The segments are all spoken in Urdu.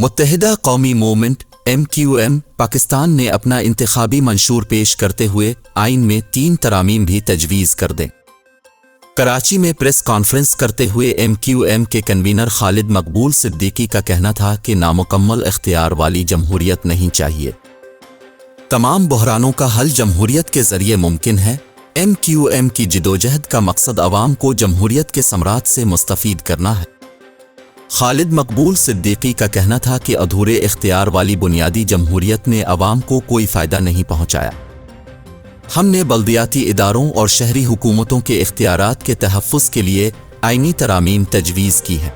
متحدہ قومی موومنٹ MQM پاکستان نے اپنا انتخابی منشور پیش کرتے ہوئے آئین میں 3 ترامیم بھی تجویز کر دیں۔ کراچی میں پریس کانفرنس کرتے ہوئے MQM کے کنوینر خالد مقبول صدیقی کا کہنا تھا کہ نامکمل اختیار والی جمہوریت نہیں چاہیے، تمام بحرانوں کا حل جمہوریت کے ذریعے ممکن ہے۔ MQM کی جدوجہد کا مقصد عوام کو جمہوریت کے ثمرات سے مستفید کرنا ہے۔ خالد مقبول صدیقی کا کہنا تھا کہ ادھورے اختیار والی بنیادی جمہوریت نے عوام کو کوئی فائدہ نہیں پہنچایا۔ ہم نے بلدیاتی اداروں اور شہری حکومتوں کے اختیارات کے تحفظ کے لیے آئینی ترامیم تجویز کی ہے۔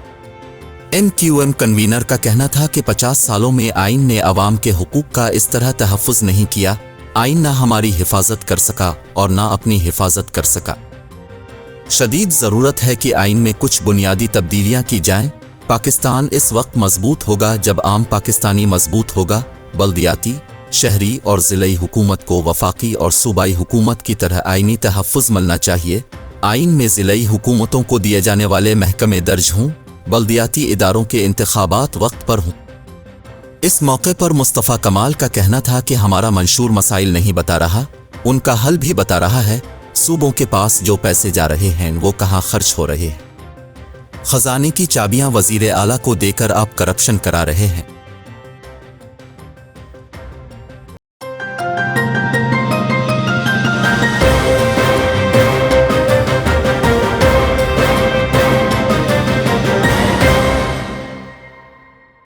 MQM کنوینر کا کہنا تھا کہ 50 سالوں میں آئین نے عوام کے حقوق کا اس طرح تحفظ نہیں کیا، آئین نہ ہماری حفاظت کر سکا اور نہ اپنی حفاظت کر سکا۔ شدید ضرورت ہے کہ آئین میں کچھ بنیادی تبدیلیاں کی جائیں۔ پاکستان اس وقت مضبوط ہوگا جب عام پاکستانی مضبوط ہوگا۔ بلدیاتی، شہری اور ضلعی حکومت کو وفاقی اور صوبائی حکومت کی طرح آئینی تحفظ ملنا چاہیے۔ آئین میں ضلعی حکومتوں کو دیے جانے والے محکمے درج ہوں، بلدیاتی اداروں کے انتخابات وقت پر ہوں۔ اس موقع پر مصطفیٰ کمال کا کہنا تھا کہ ہمارا منشور مسائل نہیں بتا رہا، ان کا حل بھی بتا رہا ہے۔ صوبوں کے پاس جو پیسے جا رہے ہیں وہ کہاں خرچ ہو رہے ہیں؟ خزانے کی چابیاں وزیر اعلیٰ کو دے کر آپ کرپشن کرا رہے ہیں۔